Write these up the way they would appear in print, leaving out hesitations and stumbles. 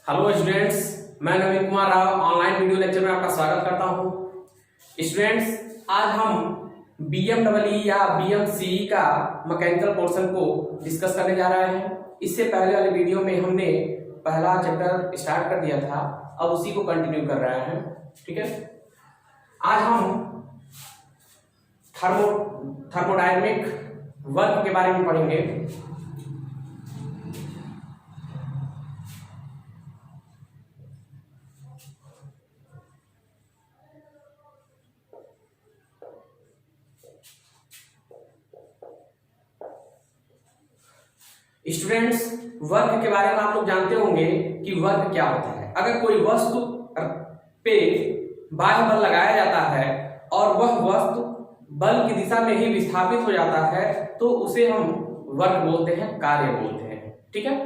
Hello students, मैं Naveen Kumar Rao online video lecture में आपका स्वागत करता हूं। स्टूडेंट्स, आज हम बीएमडब्ल्यू या बीएमसीई का मैकेनिकल पोर्शन को डिस्कस करने जा रहे हैं। इससे पहले वाले वीडियो में हमने पहला चैप्टर स्टार्ट कर दिया था, अब उसी को कंटिन्यू कर रहे हैं। ठीक है, आज हम थर्मोडायनेमिक वर्क के बारे में पढ़ेंगे। स्टूडेंट्स, वर्क के बारे में आप लोग जानते होंगे कि वर्क क्या होता है। अगर कोई वस्तु पे बाह्य बल लगाया जाता है और वह वस्तु बल की दिशा में ही विस्थापित हो जाता है तो उसे हम वर्क बोलते हैं, कार्य बोलते हैं। ठीक है,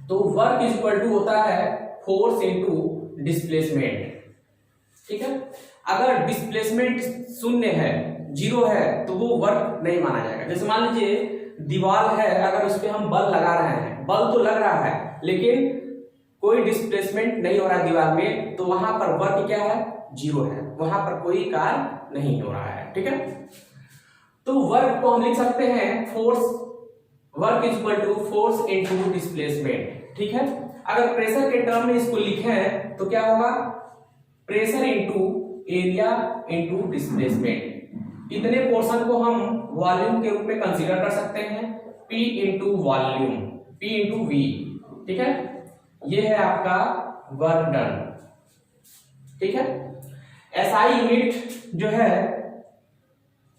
तो वर्क इज इक्वल टू होता है फोर्स इनटू डिस्प्लेसमेंट। ठीक है, अगर डिस्प्लेसमेंट शून्य है, जीरो है, तो वो वर्क नहीं माना जाएगा। जैसे मान लीजिए दीवार है, अगर उस पर हम बल लगा रहे हैं, बल तो लग रहा है लेकिन कोई डिस्प्लेसमेंट नहीं हो रहा है दीवार में, तो वहां पर वर्क क्या है? जीरो है, वहां पर कोई कार्य नहीं हो रहा है। ठीक है, तो वर्क को हम लिख सकते हैं force, work is equal to force into displacement. ठीक है, अगर प्रेशर के टर्म में इसको लिखें तो क्या होगा? Pressure into area into displacement. इतने पोर्शन को हम वॉल्यूम के रूप में कंसीडर कर सकते हैं, P into volume, P into V. ठीक है, ये है आपका वर्क डन। ठीक है, एसआई यूनिट जो है,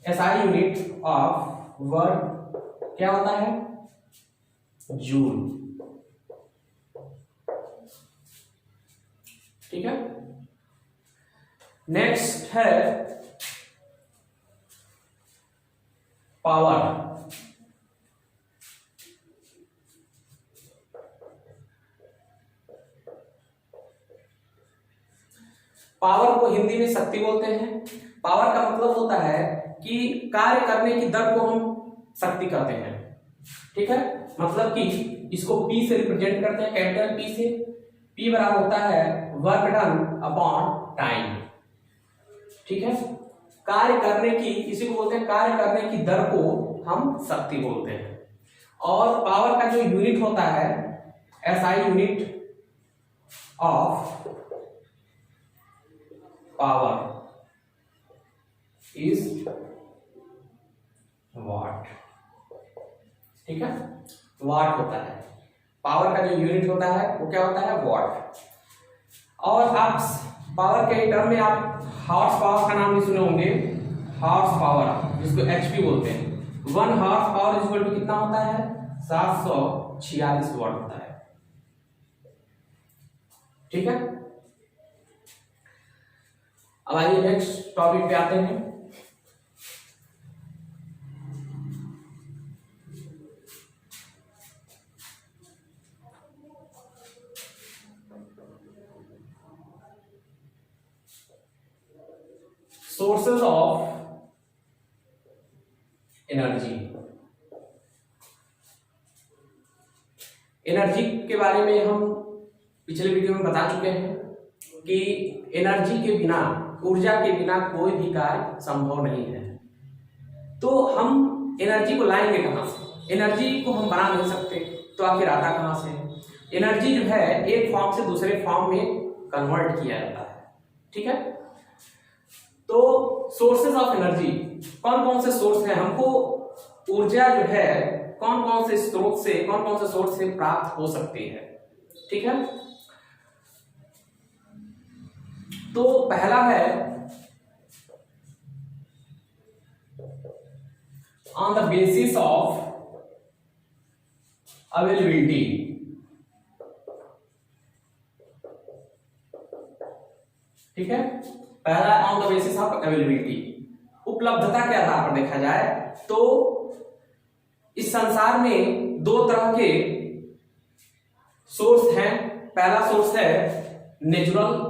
एसआई यूनिट ऑफ वर्क क्या होता है? जूल। ठीक है, नेक्स्ट है पावर। पावर को हिंदी में शक्ति बोलते हैं। पावर का मतलब होता है कि कार्य करने की दर को हम शक्ति कहते हैं। ठीक है, मतलब कि इसको P से रिप्रेजेंट करते हैं, कैपिटल P से। P बराबर होता है वर्क डन अपॉन टाइम। ठीक है, कार्य करने की, इसी को बोलते हैं कार्य करने की दर को हम शक्ति बोलते हैं। और पावर का जो यूनिट होता है, SI unit of power is what. ठीक है, वाट होता है पावर का जो यूनिट होता है, वो क्या होता है? वाट। और आप पावर के टर्म में आप हॉर्स पावर का नाम भी सुने होंगे, हॉर्स पावर, जिसको एचपी बोलते हैं। 1 horse power is equal to कितना होता है? 746 वाट होता है। ठीक है, अब आइए नेक्स्ट टॉपिक पे आते हैं। Sources of energy. एनर्जी के बारे में हम पिछले वीडियो में बता चुके हैं कि एनर्जी के बिना, ऊर्जा के बिना कोई भी कार्य संभव नहीं है। तो हम एनर्जी को लाएंगे कहां से? एनर्जी को हम बना नहीं सकते, तो आखिर आता कहां से? एनर्जी जो है एक फॉर्म से दूसरे फॉर्म में कन्वर्ट किया जाता है। ठीक है, तो सोर्सेज ऑफ एनर्जी कौन कौन से सोर्स हैं? हमको ऊर्जा जो है कौन कौन से स्रोत से, कौन कौन से सोर्स से प्राप्त हो सकती है? ठीक है, तो पहला है on the basis of availability. ठीक है, पहला on the basis of availability, उपलब्धता के आधार पर देखा जाए तो इस संसार में दो तरह के सोर्स हैं। पहला सोर्स है नेचुरल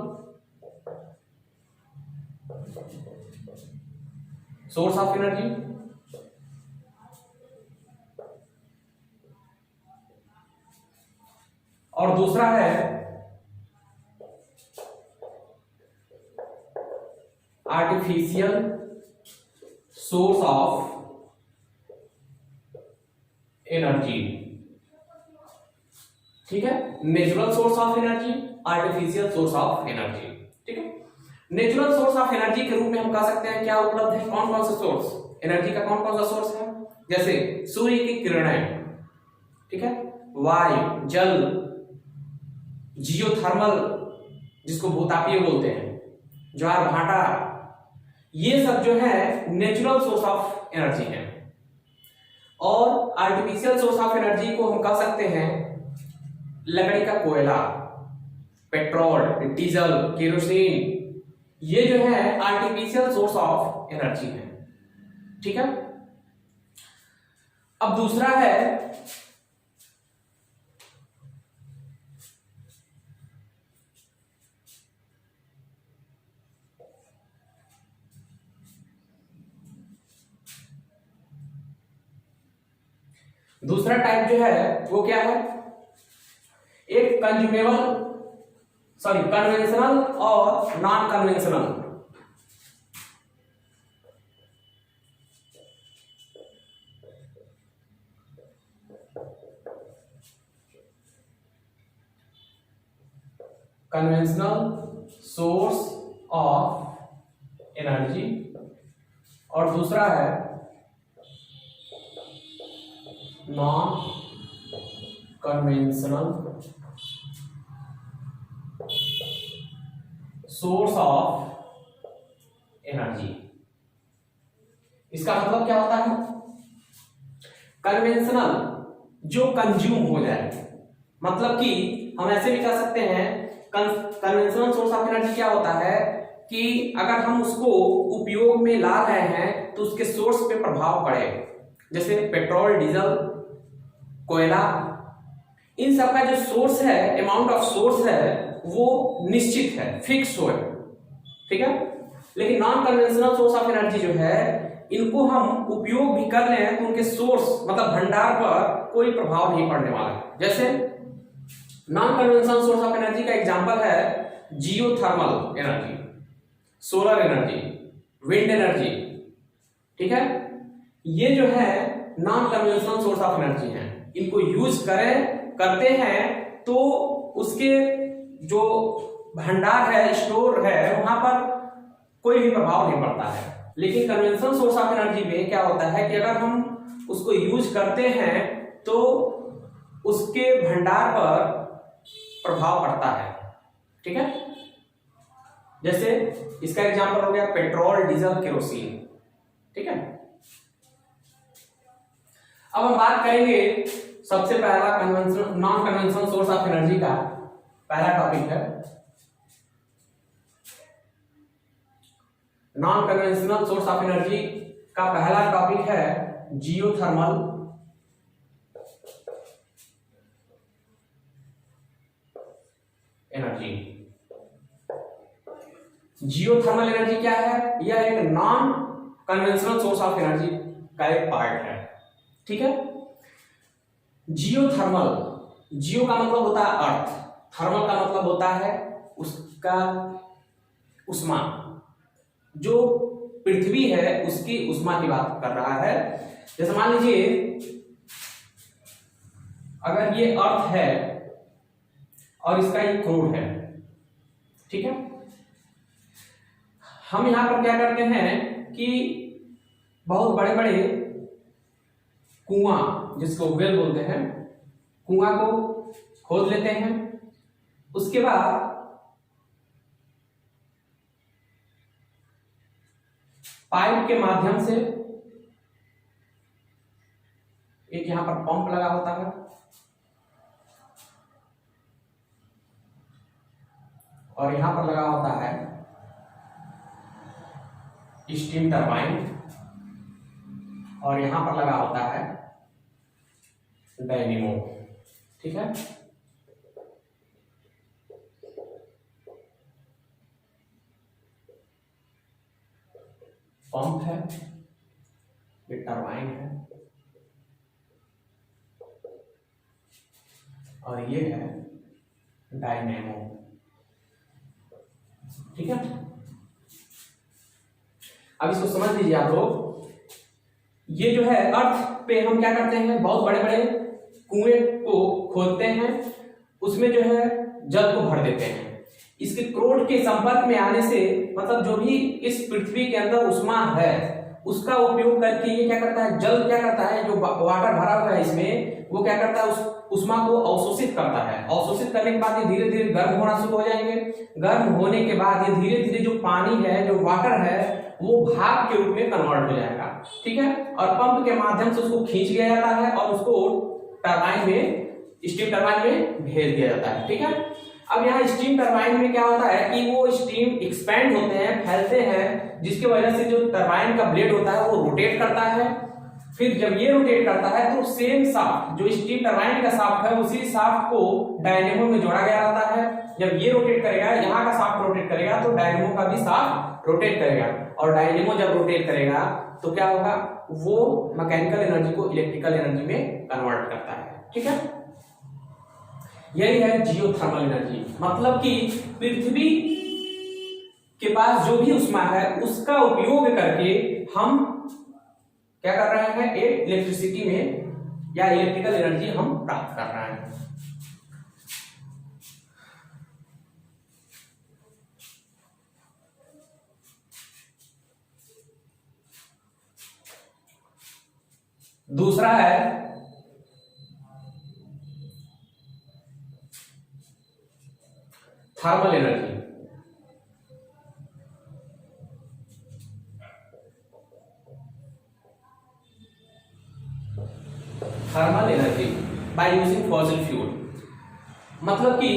सोर्स ऑफ एनर्जी, और दूसरा है आर्टिफिशियल सोर्स ऑफ एनर्जी। ठीक है, natural source of energy, artificial source of energy. ठीक है, नेचुरल सोर्स ऑफ एनर्जी के रूप में हम कह सकते हैं क्या उपलब्ध है, कौन कौन सा सोर्स एनर्जी का, कौन कौन सा सोर्स है, जैसे सूर्य की किरणें, ठीक है, वायु, जल, जियोथर्मल जिसको भूतापीय बोलते हैं, ज्वार भाटा, ये सब जो है नेचुरल सोर्स ऑफ एनर्जी है। और आर्टिफिशियल सोर्स ऑफ एनर्जी को हम कह सकते हैं लकड़ी का कोयला, पेट्रोल, डीजल, केरोसिन, ये जो है आर्टिफिशियल सोर्स ऑफ एनर्जी है। ठीक है, अब दूसरा है दूसरा टाइप जो है वो क्या है, एक कन्वेंशनल और non conventional. Conventional source of energy और दूसरा है non conventional source of energy. इसका मतलब क्या होता है, कन्वेंशनल जो कंज्यूम हो जाए, मतलब कि हम ऐसे भी कह सकते हैं कन्वेंशनल सोर्स ऑफ एनर्जी क्या होता है कि अगर हम उसको उपयोग में ला रहे हैं तो उसके सोर्स पे प्रभाव पड़े, जैसे पेट्रोल, डीजल, कोयला, इन सब का जो सोर्स है, अमाउंट ऑफ सोर्स है वो निश्चित है, फिक्स हो। ठीक है, लेकिन non conventional source of energy जो है, इनको हम उपयोग भी कर लें तो उनके सोर्स मतलब भंडार पर कोई प्रभाव नहीं पड़ने वाला है। जैसे non conventional source of energy का एग्जांपल है geothermal energy, solar energy, wind energy. ठीक है, ये जो है non conventional source of energy है, इनको यूज करते हैं तो उसके जो भंडार है, स्टोर है, वहां पर कोई भी प्रभाव नहीं पड़ता है। लेकिन कन्वेंशनल सोर्स ऑफ एनर्जी में क्या होता है कि अगर हम उसको यूज करते हैं तो उसके भंडार पर प्रभाव पड़ता है। ठीक है, जैसे इसका एग्जांपल हो गया पेट्रोल, डीजल, केरोसिन। ठीक है, अब हम बात करेंगे सबसे पहला non conventional source of energy का पहला टॉपिक है non conventional source of energy का पहला टॉपिक है जियोथर्मल एनर्जी। जियोथर्मल एनर्जी क्या है, यह एक non conventional source of energy का एक पार्ट है। ठीक है, जियोथर्मल, जियो का मतलब होता है अर्थ, थर्मल का मतलब होता है उसका उष्मा, जो पृथ्वी है उसकी उष्मा की बात कर रहा है। जैसे मान लीजिए अगर ये अर्थ है और इसका ये क्रूड है, ठीक है, हम यहां पर क्या करते हैं कि बहुत बड़े बड़े कुआं, जिसको वेल बोलते हैं, कुआं को खोद लेते हैं, उसके बाद पाइप के माध्यम से एक यहां पर पंप लगा होता है और यहां पर लगा होता है स्टीम टरबाइन और यहां पर लगा होता है डायनेमो। ठीक है, पंप है, ये टरबाइन है और ये है डायनेमो। ठीक है, अब इसको समझ लीजिए आप लोग। ये जो है अर्थ पे हम क्या करते हैं, बहुत बड़े बड़े कुएं को खोदते हैं, उसमें जो है जल को भर देते हैं। इसके क्रोड के संपर्क में आने से मतलब जो भी इस पृथ्वी के अंदर उष्मा है उसका उपयोग करके ये क्या करता है, जल क्या करता है, जो वाटर भरा हुआ है इसमें, वो क्या करता है, उस उष्मा को अवशोषित करता है। अवशोषित करने के बाद ये धीरे धीरे गर्म होना शुरू हो जाएंगे। गर्म होने के बाद ये धीरे धीरे जो पानी है, जो वाटर है, वो भाप के रूप में कन्वर्ट हो जाएगा। ठीक है, और पंप के माध्यम से उसको खींच लिया जाता है और उसको टरबाइन में, स्टीम टरबाइन में भेज दिया जाता है। ठीक है, अब यहाँ स्टीम टरबाइन में क्या होता है कि वो स्टीम एक्सपैंड होते हैं, फैलते हैं, जिसकी वजह से जो टरबाइन का ब्लेड होता है वो रोटेट करता है। फिर जब ये रोटेट करता है तो सेम शाफ्ट, जो स्टीम टरबाइन का शाफ्ट है, उसी शाफ्ट को डायनेमो में जोड़ा गया रहता है। जब ये रोटेट करेगा, यहाँ का शाफ्ट रोटेट करेगा, तो डायनेमो का भी शाफ्ट रोटेट करेगा, और डायनेमो जब रोटेट करेगा तो क्या होगा, वो मैकेनिकल एनर्जी को इलेक्ट्रिकल एनर्जी में कन्वर्ट करता है। ठीक है, यही है जियोथर्मल एनर्जी। मतलब कि पृथ्वी के पास जो भी उष्मा है उसका उपयोग करके हम क्या कर रहे हैं, एक इलेक्ट्रिसिटी में या इलेक्ट्रिकल एनर्जी हम प्राप्त कर रहे हैं। दूसरा है thermal energy. Thermal energy by using fossil fuel. मतलब कि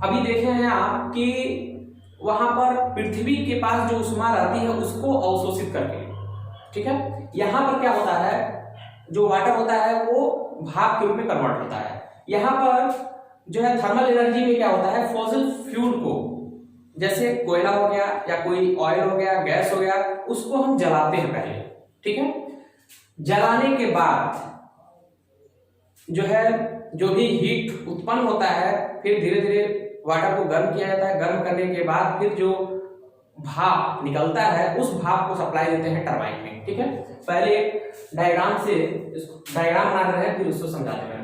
अभी देखे हैं आप कि वहां पर पृथ्वी के पास जो उष्मा रहती है उसको अवशोषित करके, ठीक है, यहां पर क्या होता है, जो वाटर होता है वो भाप के रूप में कन्वर्ट होता है। यहां पर जो है थर्मल एनर्जी में क्या होता है, फॉसिल फ्यूल को, जैसे कोयला हो गया या कोई ऑयल हो गया, गैस हो गया, उसको हम जलाते हैं पहले। ठीक है, जलाने के बाद जो है जो भी हीट उत्पन्न होता है, फिर धीरे धीरे वाटर को गर्म किया जाता है। गर्म करने के बाद फिर जो भाप निकलता है उस भाप को सप्लाई देते हैं टरबाइन में। ठीक है, पहले डायग्राम से डायग्राम बना रहे हैं, फिर उसको समझाते हैं।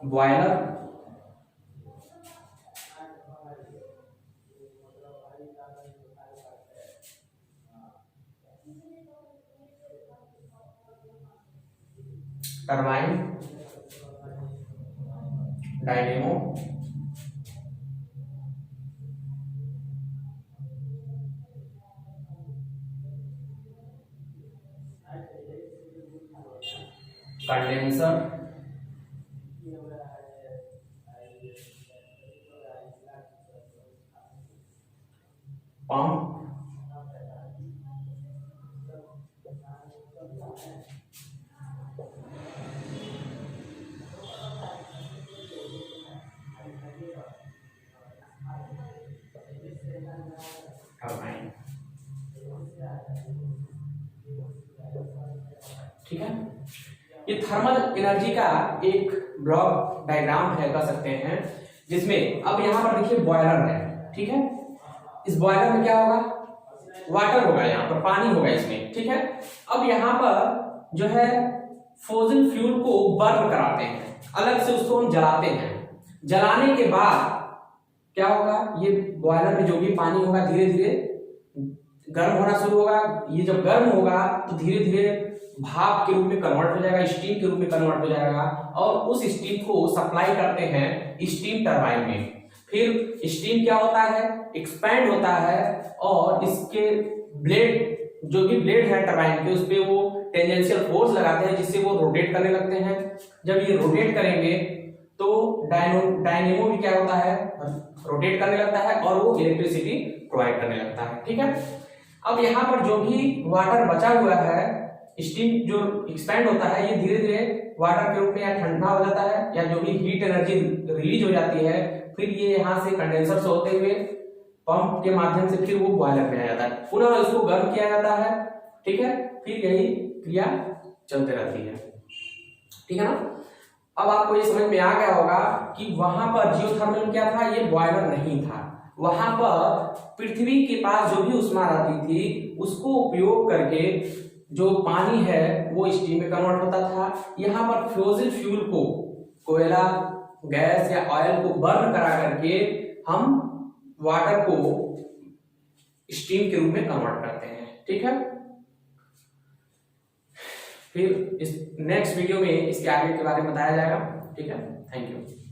Boiler, turbine, dynamo, condenser, pump, turbine. ठीक है, ये थर्मल एनर्जी का एक ब्लॉक डायग्राम है, कह सकते हैं, जिसमें अब यहां पर देखिए बॉयलर है। ठीक है, इस बॉयलर में क्या होगा, वाटर होगा, यहाँ पर पानी होगा इसमें। ठीक है, अब यहाँ पर जो है फॉसिल फ्यूल को बर्न कराते हैं, अलग से उसको हम जलाते हैं। जलाने के बाद क्या होगा, ये बॉयलर में जो भी पानी होगा धीरे धीरे गर्म होना शुरू होगा। ये जब गर्म होगा तो धीरे धीरे भाप के रूप में कन्वर्ट हो जाएगा, स्टीम के रूप में कन्वर्ट हो जाएगा, और उस स्टीम को सप्लाई करते हैं स्टीम टरबाइन में। फिर स्टीम क्या होता है, एक्सपैंड होता है, और इसके ब्लेड, जो भी ब्लेड है टरबाइन के, उस पे वो टेंजेंशियल फोर्स लगाते हैं, जिससे वो रोटेट करने लगते हैं। जब ये रोटेट करेंगे तो डायनेमो भी क्या होता है, रोटेट करने लगता है, और वो इलेक्ट्रिसिटी प्रोवाइड करने लगता है। ठीक है, अब यहाँ पर जो भी वाटर बचा हुआ है, स्टीम जो एक्सपैंड होता है, ये धीरे धीरे वाटर के रूप में या ठंडा हो जाता है, या जो भी हीट एनर्जी रिलीज हो जाती है, फिर ये यहाँ से कंडेंसर से होते हुए पंप के माध्यम से फिर वो बॉयलर में आ जाता है। पुनः इसको गर्म किया जाता है, ठीक है, फिर यही क्रिया चलते रहती है, ठीक है ना। अब आपको ये समझ में आ गया होगा कि वहां पर जियोथर्मल में क्या था, ये बॉयलर नहीं था, वहां पर पृथ्वी के पास जो भी ऊष्मा रहती थी उसको उपयोग करके जो पानी है वो स्टीम में कन्वर्ट होता था। यहाँ पर फ्रोजन फ्यूल को, कोयला, गैस या ऑयल को बर्न करा करके हम वाटर को स्टीम के रूप में कन्वर्ट करते हैं, ठीक है। फिर इस नेक्स्ट वीडियो में इसके आगे के बारे में बताया जाएगा, ठीक है। Thank you.